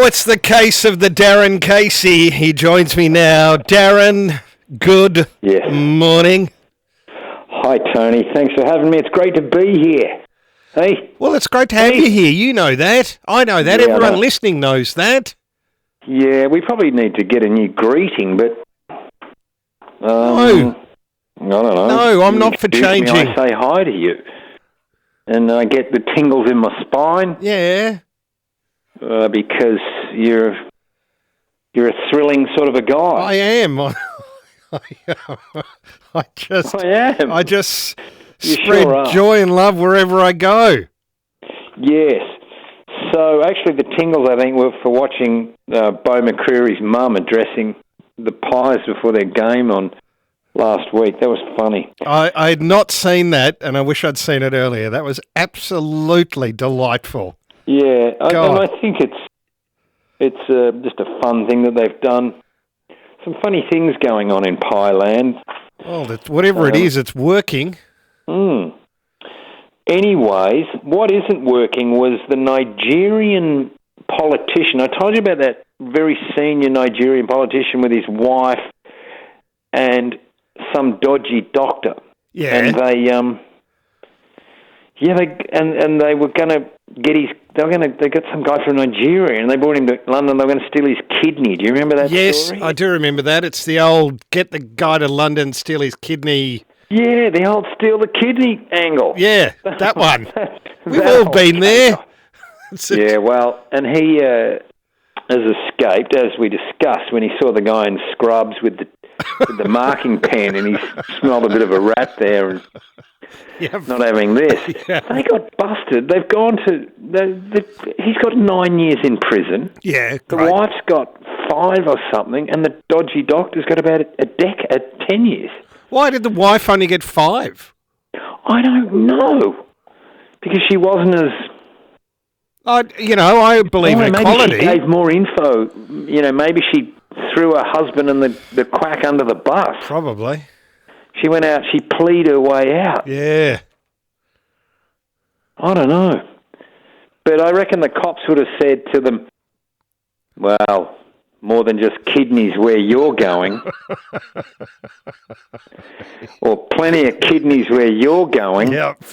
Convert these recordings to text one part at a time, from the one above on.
Oh, it's the case of the Darren Casey. He joins me now. Darren, good morning. Hi, Tony. Thanks for having me. It's great to be here. Hey? Well, it's great to have you here. You know that. I know that. Yeah, Everyone listening knows that. Yeah, we probably need to get a new greeting, but... No. I don't know. No, I'm not for changing. I say hi to you. And I get the tingles in my spine. Yeah. Because you're a thrilling sort of a guy. I am. I just You spread sure are. joy and love wherever I go. Yes. So actually the tingles, I think, were for watching Bo McCreary's mum addressing the Pies before their game on last week. That was funny. I had not seen that, and I wish I'd seen it earlier. That was absolutely delightful. Yeah, and I think it's just a fun thing that they've done. Some funny things going on in Pie Land. Well, whatever it is, it's working. Anyways, what isn't working was the Nigerian politician. I told you about that very senior Nigerian politician with his wife and some dodgy doctor. Yeah. And they were going to get they got some guy from Nigeria and they brought him to London. They were going to steal his kidney. Do you remember that story? Yes, I do remember that. It's the old get the guy to London, steal his kidney. Yeah, the old steal the kidney angle. Yeah, that one. We've all been there. Yeah, well, and he has escaped, as we discussed, when he saw the guy in scrubs with the marking pen and he smelled a bit of a rat there and not having this. Yeah. They got busted. They've gone to... he's got 9 years in prison. Yeah, The great. wife's got 5 or something, and the dodgy doctor's got about 10 years. Why did the wife only get 5? I don't know. Because she wasn't as... I believe in equality. Maybe she gave more info. Maybe she threw her husband and the quack under the bus. Probably. She went out, she pleaded her way out. Yeah. I don't know. But I reckon the cops would have said to them, well, more than just kidneys where you're going. Or plenty of kidneys where you're going. Yep.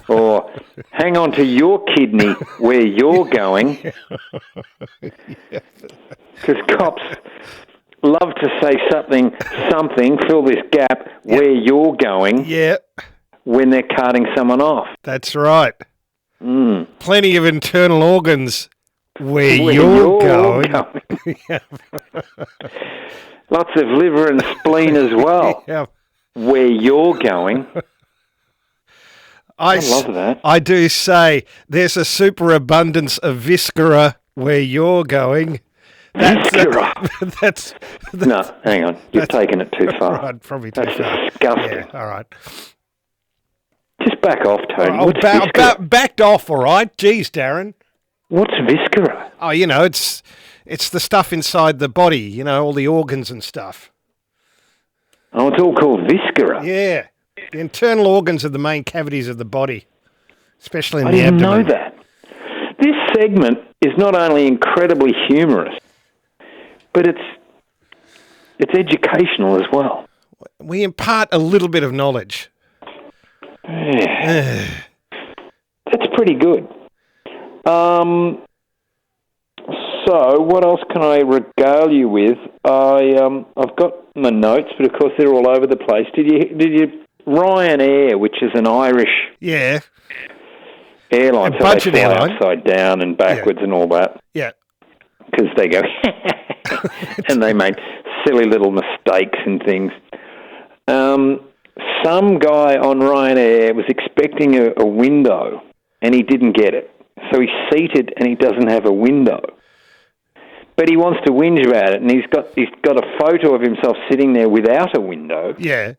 Or hang on to your kidney where you're going. Because cops love to say something, fill this gap where you're going when they're carting someone off. That's right. Plenty of internal organs where you're going. Lots of liver and spleen as well. Where you're going. I love that. I do say there's a superabundance of viscera where you're going. Viscera? That's no, hang on. You've taken it too far. Right, probably too That's far. disgusting. Yeah, all right. Just back off, Tony. What's Backed off, all right. Jeez, Darren. What's viscera? Oh, it's the stuff inside the body, all the organs and stuff. Oh, it's all called viscera. Yeah. The internal organs are the main cavities of the body, especially in I the didn't abdomen. know that. This segment is not only incredibly humorous, but it's educational as well. We impart a little bit of knowledge. Yeah. That's pretty good. So, what else can I regale you with? I've got my notes, but of course they're all over the place. Did you Ryanair, which is an Irish airline, so they fly upside down and backwards and all that. Yeah. Because they go and they make silly little mistakes and things. Some guy on Ryanair was expecting a window and he didn't get it. So he's seated and he doesn't have a window. But he wants to whinge about it, and he's got a photo of himself sitting there without a window. Yeah.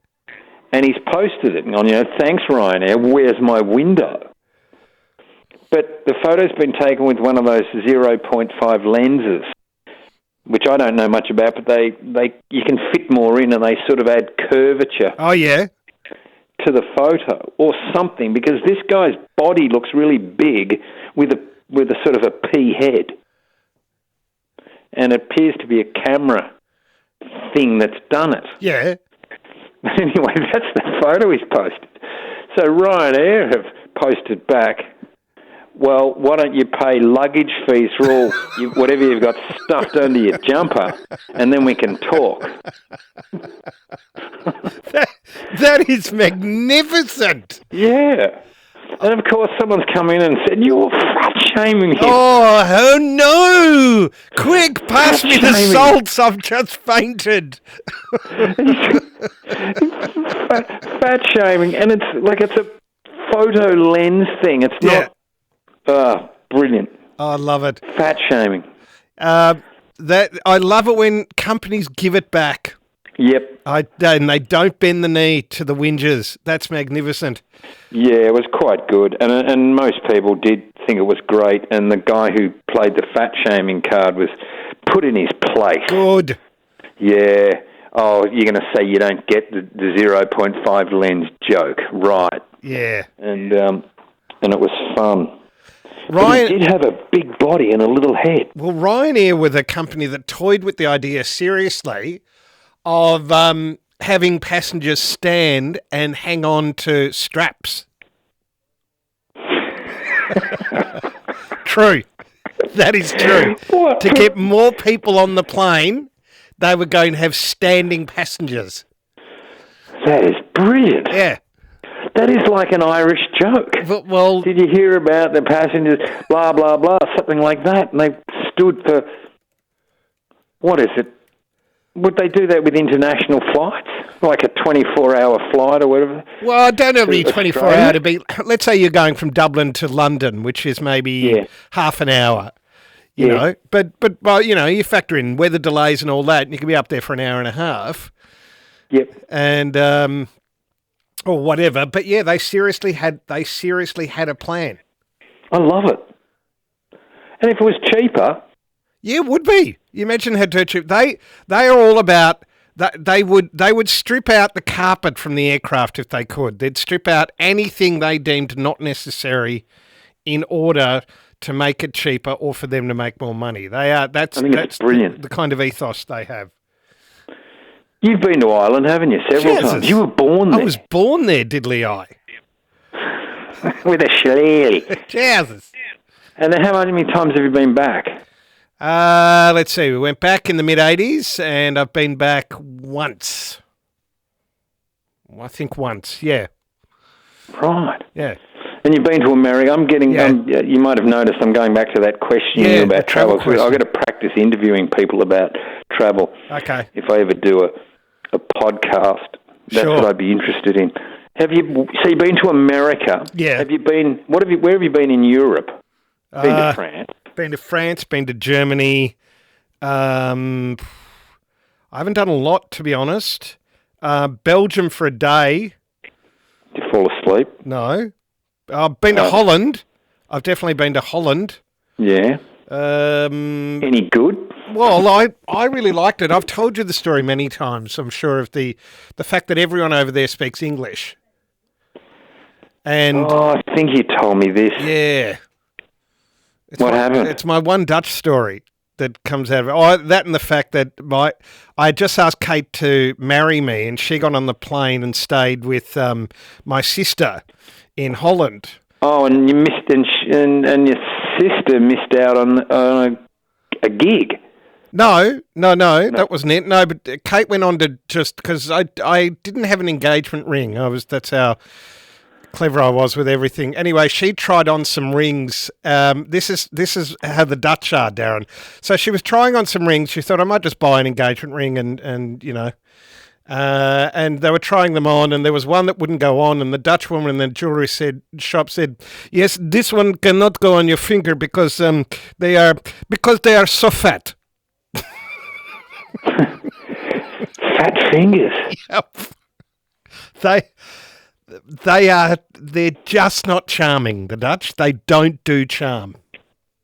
And he's posted it and gone, thanks Ryanair, where's my window? But the photo's been taken with one of those 0.5 lenses, which I don't know much about, but you can fit more in and they sort of add curvature. Oh, yeah? To the photo or something, because this guy's body looks really big with a sort of a pea head. and it appears to be a camera thing that's done it. Yeah. Anyway, that's the photo he's posted. So Ryanair have posted back, well, why don't you pay luggage fees for all whatever you've got stuffed under your jumper, and then we can talk. That is magnificent. Yeah. And, of course, someone's come in and said, you're fat-shaming him. Oh no! Quick, pass me the salts. I've just fainted. Fat-shaming. And it's a photo lens thing. It's not... brilliant. Oh, I love it. Fat-shaming. I love it when companies give it back. Yep. And they don't bend the knee to the whingers. That's magnificent. Yeah, it was quite good. And most people did think it was great. And the guy who played the fat-shaming card was put in his place. Good. Yeah. Oh, you're going to say you don't get the 0.5 lens joke. Right. Yeah. And it was fun. Ryan, but he did have a big body and a little head. Well, Ryanair were the company that toyed with the idea seriously of having passengers stand and hang on to straps. True. That is true. What? To get more people on the plane, they were going to have standing passengers. That is brilliant. Yeah. That is like an Irish joke. Well, did you hear about the passengers, blah, blah, blah, something like that? And they stood for, what is it? Would they do that with international flights? Like a 24-hour flight or whatever? Well, I don't know if it'd be 24-hour to be... Let's say you're going from Dublin to London, which is maybe half an hour, you know. But you know, you factor in weather delays and all that, and you can be up there for an hour and a half. Yep. And... or whatever, but yeah, they seriously had a plan. I love it. And if it was cheaper, yeah, it would be. You imagine how cheap they are all about. They would strip out the carpet from the aircraft if they could. They'd strip out anything they deemed not necessary in order to make it cheaper or for them to make more money. That's brilliant. The kind of ethos they have. You've been to Ireland, haven't you, several times? You were born there. I was born there, diddly I. With a shillelagh. Jesus. And then how many times have you been back? Let's see. We went back in the mid-'80s, and I've been back once. I think once, yeah. Right. Yeah. And you've been to America. I'm getting, you might have noticed I'm going back to that question about travel. I've got to practice interviewing people about travel. Okay. If I ever do a podcast, that's what I'd be interested in. So you've been to America? Yeah. Have you been? Where have you been in Europe? Been to France. Been to France. Been to Germany. I haven't done a lot, to be honest. Belgium for a day. Did you fall asleep? No. I've been to Holland. I've definitely been to Holland. Yeah. Any good? Well, I really liked it. I've told you the story many times, I'm sure, of the fact that everyone over there speaks English. And I think you told me this. Yeah. What happened? It's my one Dutch story that comes out of it. Oh, that and the fact that I just asked Kate to marry me, and she got on the plane and stayed with my sister in Holland. Oh, and you missed, and your sister missed out on a gig. No, that wasn't it. No, but Kate went on to just because I didn't have an engagement ring. That's how clever I was with everything. Anyway, she tried on some rings. This is how the Dutch are, Darren. So she was trying on some rings. She thought I might just buy an engagement ring, and you know. And they were trying them on, and there was one that wouldn't go on, and the Dutch woman in the jewelry shop said, "Yes, this one cannot go on your finger because they are so fat." Fat fingers. Yep. They're just not charming, the Dutch. They don't do charm.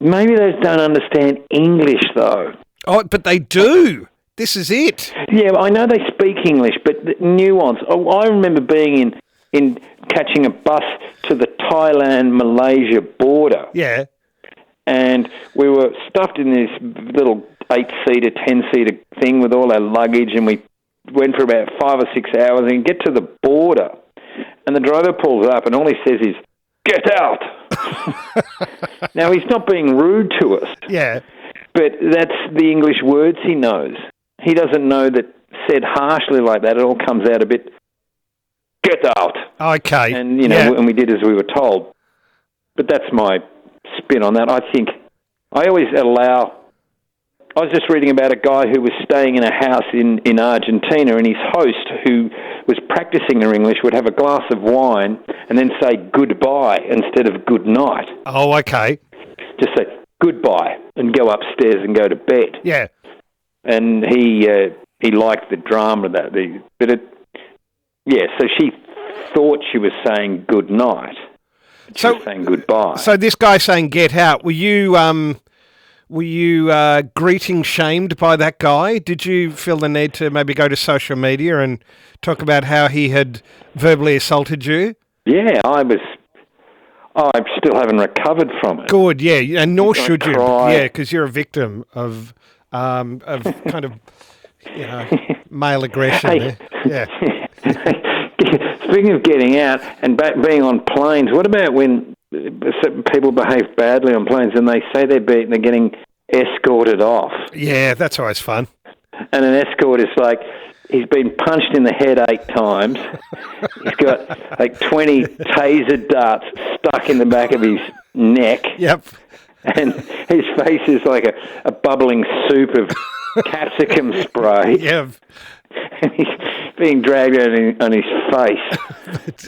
Maybe they don't understand English though. Oh, but they do. This is it. Yeah, I know they speak English, but the nuance. Oh, I remember being in catching a bus to the Thailand-Malaysia border. Yeah. and we were stuffed in this little 8-seater, 10-seater thing with all our luggage, and we went for about 5 or 6 hours and get to the border, and the driver pulls up, and all he says is, "Get out!" Now, he's not being rude to us. Yeah. But that's the English words he knows. He doesn't know that said harshly like that, it all comes out a bit, "Get out!" Okay. And, and we did as we were told. But that's my spin on that. I think I always allow... I was just reading about a guy who was staying in a house in Argentina, and his host, who was practicing her English, would have a glass of wine and then say goodbye instead of good night. Oh, okay. Just say goodbye and go upstairs and go to bed. Yeah. And he liked the drama of that. So she thought she was saying good night. She was saying goodbye. So this guy saying get out, were you greeting shamed by that guy? Did you feel the need to maybe go to social media and talk about how he had verbally assaulted you? Yeah, I still haven't recovered from it. Good, yeah, and nor should you. Cried. Yeah, because you're a victim of kind of, male aggression. Hey. Yeah. Speaking of getting out and being on planes, what about when people behave badly on planes and they say they're getting escorted off? Yeah, that's always fun. And an escort is like, he's been punched in the head 8 times. He's got like 20 taser darts stuck in the back of his neck. Yep. And his face is like a bubbling soup of capsicum spray. Yeah. And he's being dragged out on his face.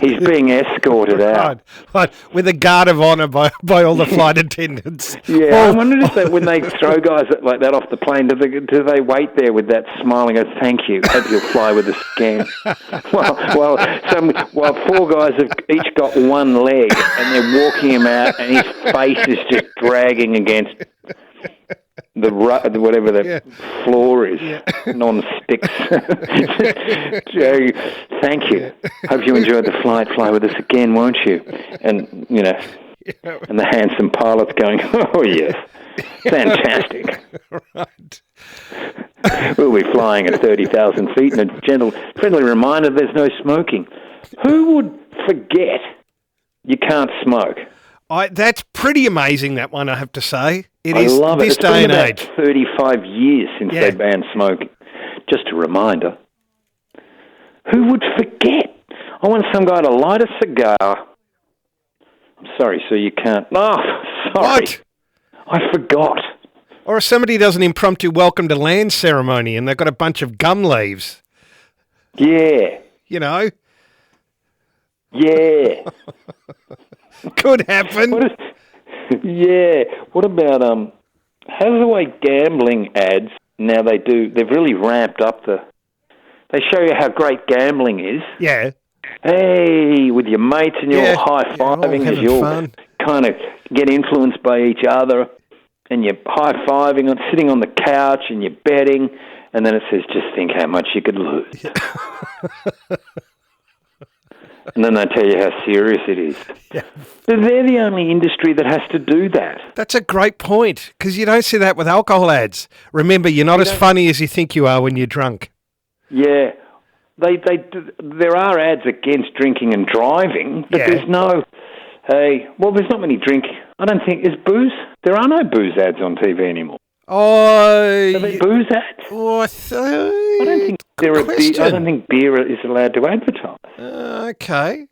He's being escorted out. Right. With a guard of honour by all the flight attendants. Yeah, I wonder if when they throw guys like that off the plane, do they wait there with that smile and go, "Thank you, hope you'll fly with us again"? While 4 guys have each got one leg and they're walking him out and his face is just dragging against whatever the floor is, non-sticks. Joe, thank you. Hope you enjoyed the flight. Fly with us again, won't you? And, and the handsome pilot's going, "Oh, yes, fantastic." Right. We'll be flying at 30,000 feet, and a friendly reminder, there's no smoking. Who would forget you can't smoke? That's pretty amazing, that one, I have to say. I love it. This day and age. It's been about 35 years since they banned smoking. Just a reminder. Who would forget? I want some guy to light a cigar. I'm sorry, sir, you can't. Oh, sorry. What? I forgot. Or if somebody does an impromptu welcome to land ceremony and they've got a bunch of gum leaves. Yeah. Yeah. Could happen. What about how's the way gambling ads now they've really ramped up they show you how great gambling is. Yeah. Hey, with your mates and you're high-fiving as you all kind of get influenced by each other and you're high-fiving and sitting on the couch and you're betting and then it says, "Just think how much you could lose." Yeah. And then they tell you how serious it is. Yeah. But they're the only industry that has to do that. That's a great point, because you don't see that with alcohol ads. Remember, you're not as funny as you think you are when you're drunk. Yeah. There are ads against drinking and driving, but there's no... there's not many drink... I don't think... There are no booze ads on TV anymore. Are they booze ads? I don't think I don't think beer is allowed to advertise. Okay.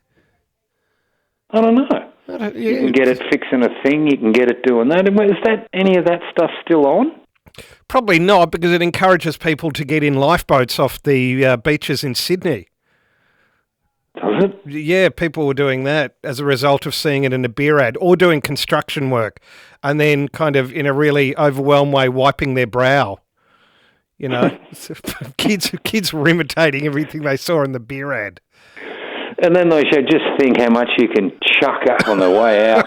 I don't know. You can get it fixing a thing. You can get it doing that. Is any of that stuff still on? Probably not, because it encourages people to get in lifeboats off the beaches in Sydney. Does it? Yeah, people were doing that as a result of seeing it in a beer ad, or doing construction work, and then kind of in a really overwhelmed way wiping their brow. Kids were imitating everything they saw in the beer ad. And then they should just think how much you can chuck up on the way out.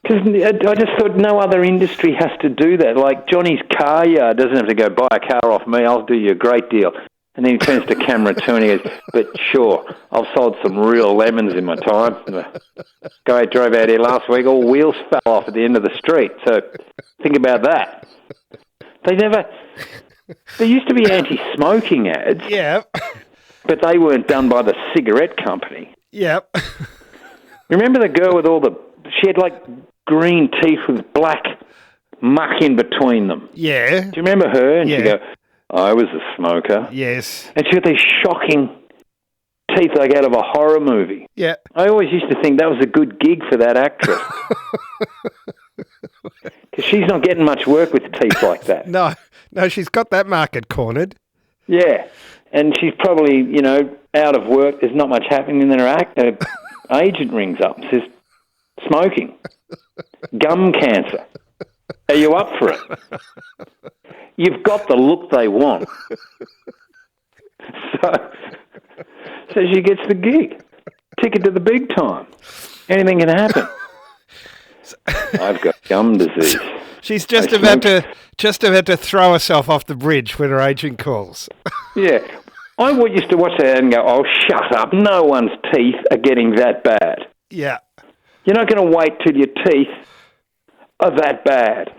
Because I just thought no other industry has to do that. Like Johnny's Car Yard doesn't have to go buy a car off me. I'll do you a great deal. And then he turns to camera 2 and he goes, but sure, I've sold some real lemons in my time. The guy drove out here last week, all wheels fell off at the end of the street. So think about that. There used to be anti-smoking ads, Yeah. but they weren't done by the cigarette company. Yeah. Remember the girl with she had like green teeth with black muck in between them. Yeah. Do you remember her? And Yeah. she'd go, I was a smoker. Yes. And she had these shocking teeth like out of a horror movie. Yeah. I always used to think that was a good gig for that actress. Because she's not getting much work with teeth like that. No, she's got that market cornered. Yeah. And she's probably, out of work. There's not much happening. And then her agent rings up and says, smoking. Gum cancer. Are you up for it? You've got the look they want. So she gets the gig. Ticket to the big time. Anything can happen. I've got gum disease. She's just about to throw herself off the bridge when her agent calls. Yeah. I used to watch that and go, oh, shut up. No one's teeth are getting that bad. Yeah. You're not going to wait till your teeth are that bad.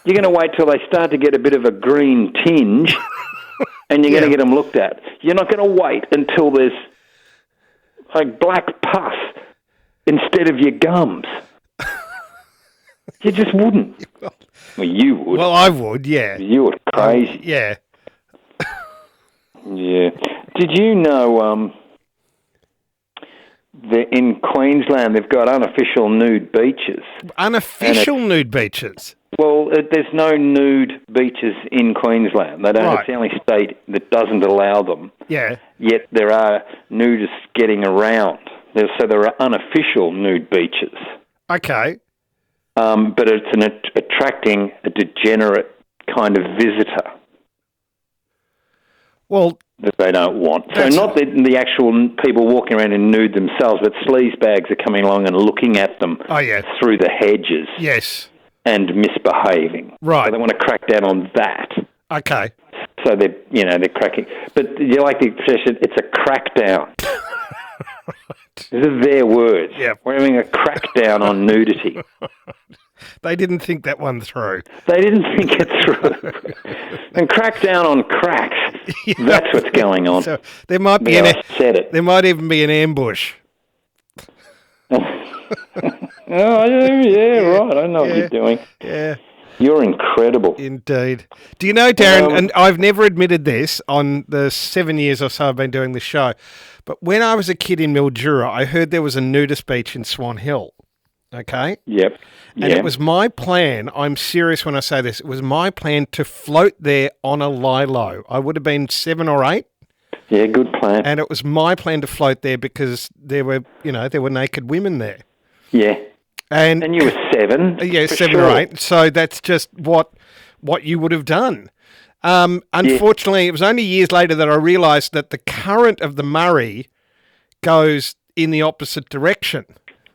You're going to wait till they start to get a bit of a green tinge and you're going to get them looked at. You're not going to wait until there's like black pus instead of your gums. You just wouldn't. Well, you would. Well, I would, yeah. You were crazy. Yeah. Yeah. Did you know that in Queensland they've got unofficial nude beaches? Unofficial nude beaches? Well, there's no nude beaches in Queensland. They don't. Right. It's the only state that doesn't allow them. Yeah. Yet there are nudists getting around. So there are unofficial nude beaches. Okay. But it's attracting a degenerate kind of visitor. Well, that they don't want. So not the actual people walking around in nude themselves, but sleazebags are coming along and looking at them through the hedges. Yes. And misbehaving. Right. So they want to crack down on that. Okay. So they're cracking. But you like the expression, it's a crackdown. These are their words. Yeah. We're having a crackdown on nudity. They didn't think that one through. They didn't think it through. And crackdown on cracks. Yeah. That's what's going on. So there might be there might even be an ambush. Oh, yeah, right. I know what you're doing. Yeah. You're incredible. Indeed. Do you know, Darren, and I've never admitted this on the 7 years or so I've been doing this show, but when I was a kid in Mildura, I heard there was a nudist beach in Swan Hill. Okay? Yep. And it was my plan, I'm serious when I say this, it was my plan to float there on a lie-low. I would have been 7 or 8. Yeah, good plan. And it was my plan to float there because there were naked women there. Yeah. And you were 7. Yeah, 7 or 8. So that's just what you would have done. Unfortunately, it was only years later that I realised that the current of the Murray goes in the opposite direction.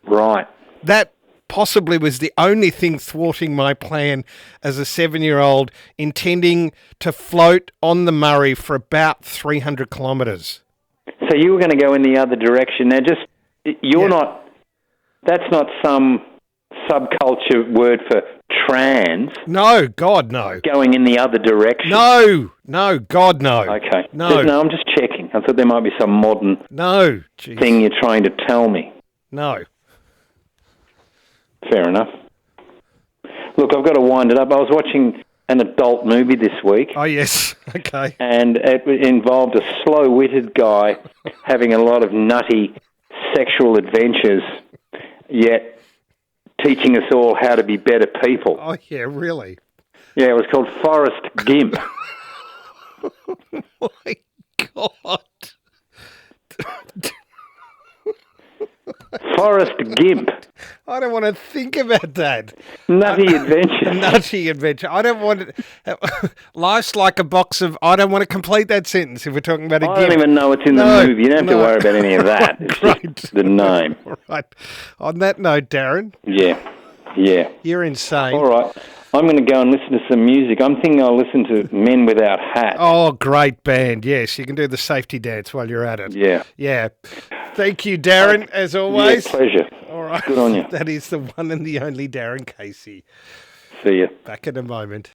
Right. That possibly was the only thing thwarting my plan as a 7-year-old intending to float on the Murray for about 300 kilometres. So you were going to go in the other direction. Now, that's not some subculture word for trans. No, God, no. Going in the other direction. No, God, no. Okay. No, I'm just checking. I thought there might be some modern thing you're trying to tell me. No. Fair enough. Look, I've got to wind it up. I was watching an adult movie this week. Oh, yes. Okay. And it involved a slow-witted guy having a lot of nutty sexual adventures, yet teaching us all how to be better people. Oh, yeah, really? Yeah, it was called Forrest Gimp. Oh, my God. Forrest Gimp. I don't want to think about that. Nutty adventure. Nutty adventure. I don't want it. Life's like a box of... I don't want to complete that sentence if we're talking about a I don't even know it's in the movie. You don't have to worry about any of that. It's just the name. Right. On that note, Darren. Yeah. You're insane. All right. I'm going to go and listen to some music. I'm thinking I'll listen to Men Without Hats. Oh, great band. Yes, you can do the safety dance while you're at it. Yeah. Yeah. Thank you, Darren, as always. Yeah, pleasure. All right. Good on you. That is the one and the only Darren Casey. See you. Back in a moment.